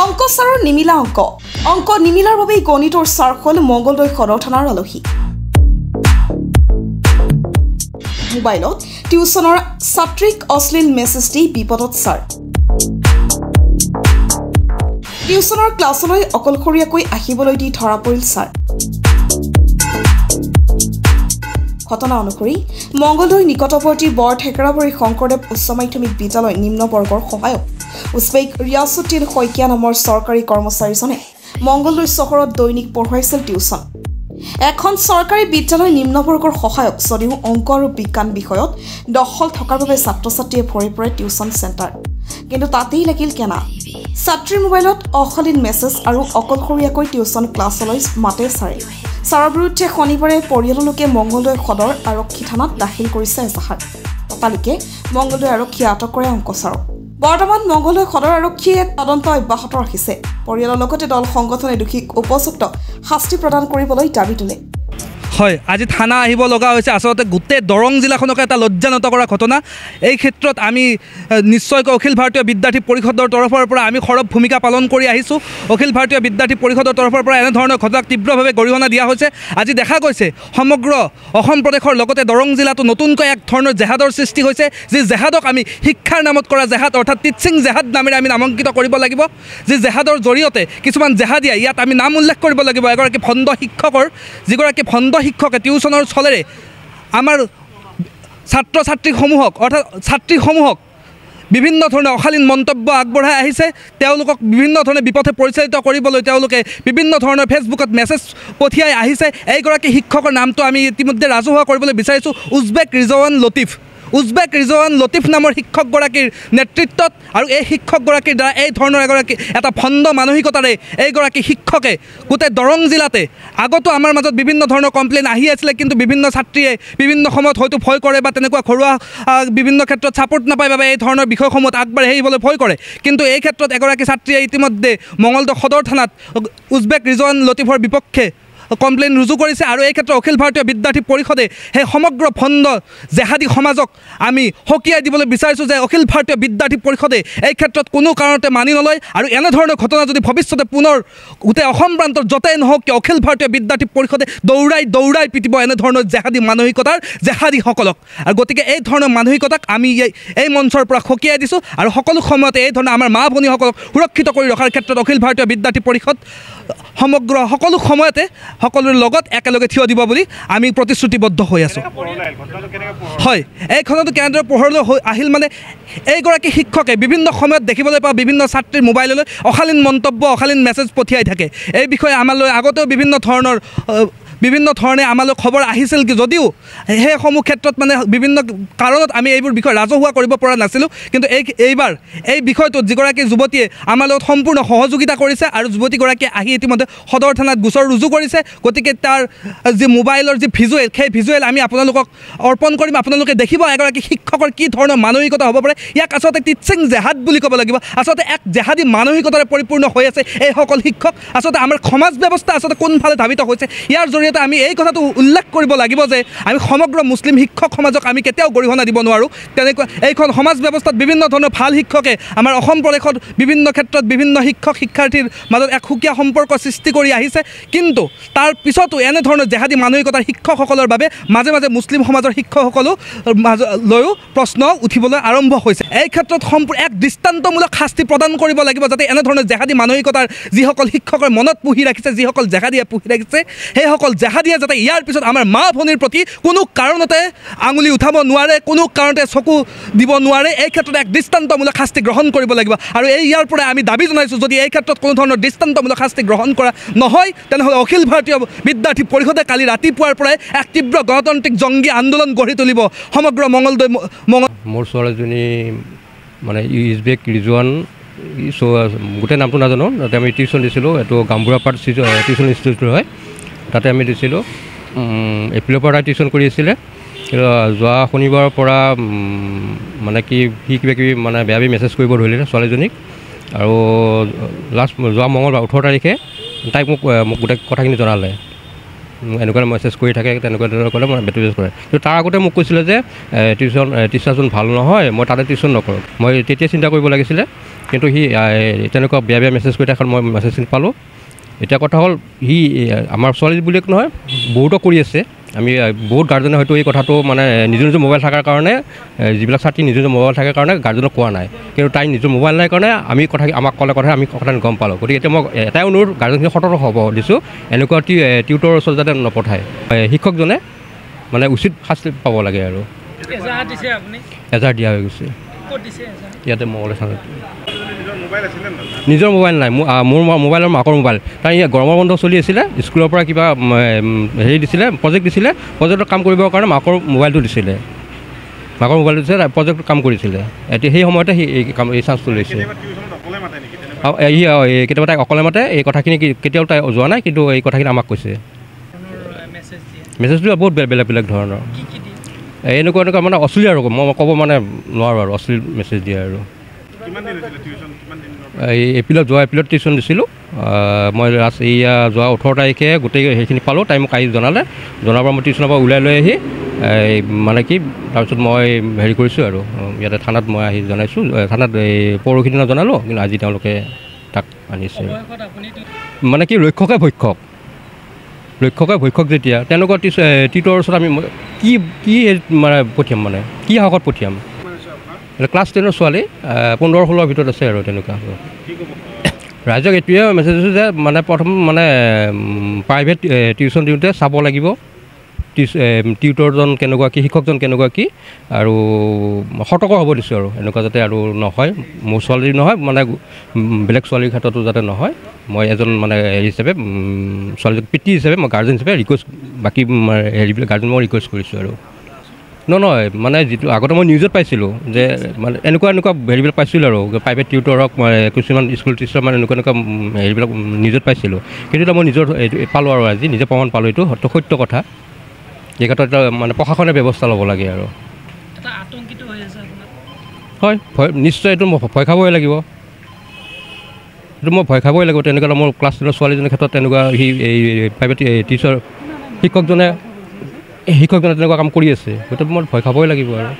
অংক ছাৰৰ নিমিলা অংক নিমিলাৰ বাবে গণিতৰ ছাৰ হ'ল মংগলদৈ সদৰ থানাৰ আলহী। মোবাইলত টিউচনৰ ছাত্ৰীক অশ্লীল মেছেজ দি বিপদত ছাৰ। টিউচনৰ ক্লাছলৈ অকলশৰীয়াকৈ আহিবলৈ দি ধৰা পৰিল ছাৰ। ঘটনা অনুসৰি মংগলদৈ নিকটৱৰ্তী বৰঠেকেৰাবাৰী শংকৰদেৱ উচ্চ মাধ্যমিক বিদ্যালয় নিম্ন বৰ্গৰ সহায়ক উজবেক ৰিয়াছুদ্দিন শইকীয়া নামৰ চৰকাৰী কৰ্মচাৰীজনে মংগলদৈ চহৰত দৈনিক পঢ়ুৱাইছিল টিউচন। এখন চৰকাৰী বিদ্যালয় নিম্ন বৰ্গৰ সহায়ক যদিও অংক আৰু বিজ্ঞান বিষয়ত দখল থকাৰ বাবে ছাত্ৰ ছাত্ৰীয়ে ভৰি পৰে টিউচন চেণ্টাৰ। কিন্তু তাতেই লাগিল কেনা। ছাত্ৰীৰ মোবাইলত অশালীন মেছেজ আৰু অকলশৰীয়াকৈ টিউচন ক্লাছলৈ মাতে ছাৰে। ছাৰৰ বিৰুদ্ধে শনিবাৰে পৰিয়ালৰ লোকে মংগলদৈ সদৰ আৰক্ষী থানাত দাখিল কৰিছে এজাহাৰ। ততালিকে মংগলদৈ আৰক্ষীয়ে আটক কৰে অংক ছাৰক। বৰ্তমান মংগলদৈ সদৰ আৰক্ষীয়ে তদন্ত অব্যাহত ৰাখিছে। পৰিয়ালৰ লগতে দল সংগঠনে দোষীক উপযুক্ত শাস্তি প্ৰদান কৰিবলৈ দাবী তোলে। হয়, আজি থানা আহিব লগা হৈছে। আচলতে গোটেই দৰং জিলাখনক এটা লজ্জানত কৰা ঘটনা। এই ক্ষেত্ৰত আমি নিশ্চয়কৈ অখিল ভাৰতীয় বিদ্যাৰ্থী পৰিষদৰ তৰফৰ পৰা আমি সৰব ভূমিকা পালন কৰি আহিছোঁ। অখিল ভাৰতীয় বিদ্যাৰ্থী পৰিষদৰ তৰফৰ পৰা এনেধৰণৰ ঘটনাক তীব্ৰভাৱে গৰিহণা দিয়া হৈছে। আজি দেখা গৈছে সমগ্ৰ অসম প্ৰদেশৰ লগতে দৰং জিলাতো নতুনকৈ এক ধৰণৰ জেহাদৰ সৃষ্টি হৈছে। যি জেহাদক আমি শিক্ষাৰ নামত কৰা জেহাদ অৰ্থাৎ টিচিং জেহাদ নামেৰে আমি নামাংকিত কৰিব লাগিব। যি জেহাদৰ জৰিয়তে কিছুমান জেহাদীয়ে ইয়াত আমি নাম উল্লেখ কৰিব লাগিব এগৰাকী ভণ্ড শিক্ষকৰ, যিগৰাকী ভণ্ড শিক্ষকে টিউচনৰ চলেৰে আমাৰ ছাত্ৰ ছাত্ৰীসমূহক অৰ্থাৎ ছাত্ৰীসমূহক বিভিন্ন ধৰণৰ অশালীন মন্তব্য আগবঢ়াই আহিছে। তেওঁলোকক বিভিন্ন ধৰণে বিপথে পৰিচালিত কৰিবলৈ তেওঁলোকে বিভিন্ন ধৰণৰ ফেচবুকত মেছেজ পঠিয়াই আহিছে। এইগৰাকী শিক্ষকৰ নামটো আমি ইতিমধ্যে ৰাজহুৱা কৰিবলৈ বিচাৰিছোঁ। উজবেক ৰিজৱান লতিফ নামৰ শিক্ষকগৰাকীৰ নেতৃত্বত আৰু এই শিক্ষকগৰাকীৰ দ্বাৰা এই ধৰণৰ এটা ভণ্ড মানসিকতাৰে এইগৰাকী শিক্ষকে গোটেই দৰং জিলাতে আগতো আমাৰ মাজত বিভিন্ন ধৰণৰ কমপ্লেইন আহি আছিলে। কিন্তু বিভিন্ন ছাত্ৰীয়ে বিভিন্ন সময়ত হয়তো ভয় কৰে বা তেনেকুৱা ঘৰুৱা বিভিন্ন ক্ষেত্ৰত ছাপোৰ্ট নাপায় বাবে এই ধৰণৰ বিষয়সমূহত আগবাঢ়ি আহিবলৈ ভয় কৰে। কিন্তু এই ক্ষেত্ৰত এগৰাকী ছাত্ৰীয়ে ইতিমধ্যে মংগলদৈ সদৰ থানাত উজবেক ৰিজৱান লতিফৰ বিপক্ষে কমপ্লেইন ৰুজু কৰিছে। আৰু এই ক্ষেত্ৰত অখিল ভাৰতীয় বিদ্যাৰ্থী পৰিষদে সেই সমগ্ৰ ভণ্ড জেহাদী সমাজক আমি সকীয়াই দিবলৈ বিচাৰিছোঁ যে অখিল ভাৰতীয় বিদ্যাৰ্থী পৰিষদে এই ক্ষেত্ৰত কোনো কাৰণতে মানি নলয়। আৰু এনেধৰণৰ ঘটনা যদি ভৱিষ্যতে পুনৰ গোটেই অসম প্ৰান্তত য'তেই নহওক কিয় অখিল ভাৰতীয় বিদ্যাৰ্থী পৰিষদে দৌৰাই পিটিব এনেধৰণৰ জেহাদী মানসিকতাৰ জেহাদীসকলক। আৰু গতিকে এই ধৰণৰ মানসিকতাক আমি এই মঞ্চৰ পৰা সকীয়াই দিছোঁ। আৰু সকলো সময়তে এই ধৰণৰ আমাৰ মা ভনীসকলক সুৰক্ষিত কৰি ৰখাৰ ক্ষেত্ৰত অখিল ভাৰতীয় বিদ্যাৰ্থী পৰিষদ সমগ্ৰ সকলো সময়তে সকলোৰে লগত একেলগে থিয় দিব বুলি আমি প্ৰতিশ্ৰুতিবদ্ধ হৈ আছোঁ। হয়, এই ঘটনাটো কেনেদৰে পোহৰলৈ আহিল মানে এইগৰাকী শিক্ষকে বিভিন্ন সময়ত দেখিবলৈ পোৱা বিভিন্ন ছাত্ৰীৰ মোবাইললৈ অশালীন মন্তব্য অশালীন মেছেজ পঠিয়াই থাকে। এই বিষয়ে আমালৈ আগতেও বিভিন্ন ধৰণে আমালৈ খবৰ আহিছিল যদিও সেইসমূহ ক্ষেত্ৰত মানে বিভিন্ন কাৰণত আমি এইবোৰ বিষয় ৰাজহুৱা কৰিব পৰা নাছিলোঁ। কিন্তু এইবাৰ এই বিষয়টোত যিগৰাকী যুৱতীয়ে আমাৰ লগত সম্পূৰ্ণ সহযোগিতা কৰিছে আৰু যুৱতীগৰাকীয়ে আহি ইতিমধ্যে সদৰ থানাত গোচৰ ৰুজু কৰিছে। গতিকে তাৰ যি মোবাইলৰ যি ভিজুৱেল সেই ভিজুৱেল আমি আপোনালোকক অৰ্পণ কৰিম। আপোনালোকে দেখিব এগৰাকী শিক্ষকৰ কি ধৰণৰ মানসিকতা হ'ব পাৰে। ইয়াক আচলতে টিচিং জেহাদ বুলি ক'ব লাগিব। আচলতে এক জেহাদী মানসিকতাৰে পৰিপূৰ্ণ হৈ আছে এইসকল শিক্ষক। আচলতে আমাৰ সমাজ ব্যৱস্থা আচলতে কোনফালে ধাবিত হৈছে ইয়াৰ জৰিয়তে আমি এই কথাটো উল্লেখ কৰিব লাগিব যে আমি সমগ্ৰ মুছলিম শিক্ষক সমাজক আমি কেতিয়াও গৰিহণা দিব নোৱাৰোঁ। তেনেকুৱা এইখন সমাজ ব্যৱস্থাত বিভিন্ন ধৰণৰ ভাল শিক্ষকে আমাৰ অসম প্ৰদেশত বিভিন্ন ক্ষেত্ৰত বিভিন্ন শিক্ষক শিক্ষাৰ্থীৰ মাজত এক সুকীয়া সম্পৰ্ক সৃষ্টি কৰি আহিছে। কিন্তু তাৰ পিছতো এনেধৰণৰ জেহাদী মানসিকতাৰ শিক্ষকসকলৰ বাবে মাজে মাজে মুছলিম সমাজৰ শিক্ষকসকলো লৈও প্ৰশ্ন উঠিবলৈ আৰম্ভ হৈছে। এই ক্ষেত্ৰত এক দৃষ্টান্তমূলক শাস্তি প্ৰদান কৰিব লাগিব যাতে এনেধৰণৰ জেহাদী মানসিকতাৰ যিসকল শিক্ষকৰ মনত পুহি ৰাখিছে, যিসকল জেহাদীয়ে পুহি ৰাখিছে, সেইসকল জেহাদীয়ে যাতে ইয়াৰ পিছত আমাৰ মা ভনীৰ প্ৰতি কোনো কাৰণতে আঙুলি উঠাব নোৱাৰে, কোনো কাৰণতে চকু দিব নোৱাৰে। এই ক্ষেত্ৰত এক দৃষ্টান্তমূলক শাস্তি গ্ৰহণ কৰিব লাগিব। আৰু ইয়াৰ পৰা আমি দাবী জনাইছোঁ যদি এই ক্ষেত্ৰত কোনো ধৰণৰ দৃষ্টান্তমূলক শাস্তি গ্ৰহণ কৰা নহয় তেনেহ'লে অখিল ভাৰতীয় বিদ্যাৰ্থী পৰিষদে কালি ৰাতিপুৱাৰ পৰাই এক তীব্ৰ গণতান্ত্ৰিক জংগী আন্দোলন গঢ়ি তুলিব সমগ্ৰ মংগলদৈ। মোৰ ছোৱালীজনী মানে উজবেক ৰিজৱান গোটেই নামটো নাজানো। তাতে আমি টিউশ্যন দিছিলোঁ। এইটো গাম্বুৰাপাট টিউশ্যন ইনষ্টিটিউট হয়। তাতে আমি দিছিলোঁ। এপ্ৰিলৰ পৰা টিউশ্যন কৰি আছিলে। যোৱা শনিবাৰৰ পৰা মানে কি কিবা কিবি মানে বেয়া মেছেজ কৰিব ধৰিলে ছোৱালীজনীক। আৰু যোৱা মঙলবাৰ 18 তাৰিখে তাইক মোক গোটেই কথাখিনি জনালে। এনেকুৱা মেছেজ কৰি থাকে তেনেকুৱা ক'লে মই বেটেৰী কৰে কিন্তু তাৰ আগতে মোক কৈছিলে যে টিচাৰজন ভাল নহয় মই তাতে টিউশ্যন নকৰোঁ মই তেতিয়া চিন্তা কৰিব লাগিছিলে কিন্তু সি তেনেকুৱা বেয়া বেয়া মেছেজ কৰি থাকাত মই মেছেজখিনি পালোঁ এতিয়া কথা হ'ল সি আমাৰ ছোৱালী বুলিয়ে নহয় বহুতো কৰি আছে আমি বহুত গাৰ্জেনে হয়তো এই কথাটো মানে নিজৰ নিজৰ মোবাইল থকাৰ কাৰণে যিবিলাক ছাত্ৰী নিজৰ নিজৰ মোবাইল থকাৰ কাৰণে গাৰ্জেনক কোৱা নাই কিন্তু তাই নিজৰ মোবাইল নাই কাৰণে আমি কথা আমাক ক'লে কথা আমি কথা গম পালোঁ গতিকে এতিয়া মই এটাই অনুৰোধ গাৰ্জেনখিনি সতৰ্ক হ'ব দিছোঁ এনেকুৱা টিউটৰৰ ওচৰত যাতে নপঠায় শিক্ষকজনে মানে উচিত শাস্তি পাব লাগে আৰু এজাহাৰ দিয়া হৈ গৈছে ইয়াতে মঙলে থানাত নিজৰ মোবাইল নাই মোৰ মোবাইলৰ মাকৰ মোবাইল তাৰ গৰমৰ বন্ধ চলি আছিলে স্কুলৰ পৰা কিবা হেৰি দিছিলে প্ৰজেক্ট দিছিলে প্ৰজেক্টত কাম কৰিবৰ কাৰণে মাকৰ মোবাইলটো দিছিলে মাকৰ মোবাইলটো দিছিলে প্ৰজেক্টত কাম কৰিছিলে এতিয়া সেই সময়তে এই চান্সটো লৈছে কেতিয়াবা তাইক অকলে মাতে এই কথাখিনি কেতিয়াও তাই যোৱা নাই কিন্তু এই কথাখিনি আমাক কৈছে মেছেজটো বহুত বেলেগ বেলেগ ধৰণৰ এনেকুৱা মানে অশ্লীল আৰু মই ক'ব মানে নোৱাৰোঁ আৰু অশ্লীল মেছেজ দিয়ে আৰু এই এপ্ৰিলত টিউশ্যন দিছিলোঁ মই লাষ্ট যোৱা 18 তাৰিখে গোটেই সেইখিনি পালোঁ তাই মোক আহি জনালে জনাৰ পৰা মই টিউশ্যনৰ পৰা ওলাই লৈ আহি মানে কি তাৰপিছত মই হেৰি কৰিছোঁ আৰু ইয়াতে থানাত মই আহি জনাইছোঁ থানাত এই পৰহি দিনা জনালোঁ কিন্তু আজি তেওঁলোকে তাক আনিছে মানে কি ৰক্ষকে ভক্ষক যেতিয়া তেনেকুৱা টিউটৰৰ ওচৰত আমি কি মানে পঠিয়াম মানে কি সাহসত পঠিয়াম ক্লাছ 10ৰ ছোৱালী 15-16 ভিতৰত আছে আৰু তেনেকুৱা ৰাইজক এইটোৱে মেছেজ দিছোঁ যে মানে প্ৰথম মানে প্ৰাইভেট টিউশ্যন দিওঁতে চাব লাগিব টিউটৰজন কেনেকুৱা কি শিক্ষকজন কেনেকুৱা কি আৰু সতৰ্ক হ'ব দিছোঁ আৰু এনেকুৱা যাতে আৰু নহয় মোৰ ছোৱালী নহয় মানে বেলেগ ছোৱালীৰ ক্ষেত্ৰতো যাতে নহয় মই এজন মানে হেৰি হিচাপে ছোৱালীক পিতৃ হিচাপে মই গাৰ্জেন হিচাপে ৰিকুৱেষ্ট বাকী হেৰিবিলাক গাৰ্জেন মই ৰিকুৱেষ্ট কৰিছোঁ আৰু নহয় মানে যিটো আগতে মই নিউজত পাইছিলোঁ যে মানে এনেকুৱা হেৰিবিলাক পাইছিলোঁ আৰু প্ৰাইভেট টিউটৰক কিছুমান স্কুল টিচাৰ মানে এনেকুৱা হেৰিবিলাক নিউজত পাইছিলোঁ কিন্তু এতিয়া মই নিজৰ পালোঁ আৰু আজি নিজে প্ৰমাণ পালোঁ এইটো সত্য কথা এই ক্ষেত্ৰত মানে প্ৰশাসনে ব্যৱস্থা ল'ব লাগে আৰু হয় নিশ্চয় এইটো মই ভয় খাবই লাগিব তেনেকুৱা মোৰ ক্লাছ 10ৰ ছোৱালীজনীৰ ক্ষেত্ৰত তেনেকুৱা এই প্ৰাইভেট টিচাৰ শিক্ষকজনে তেনেকুৱা কাম কৰি আছে গতিকে মই ভয় খাবই লাগিব আৰু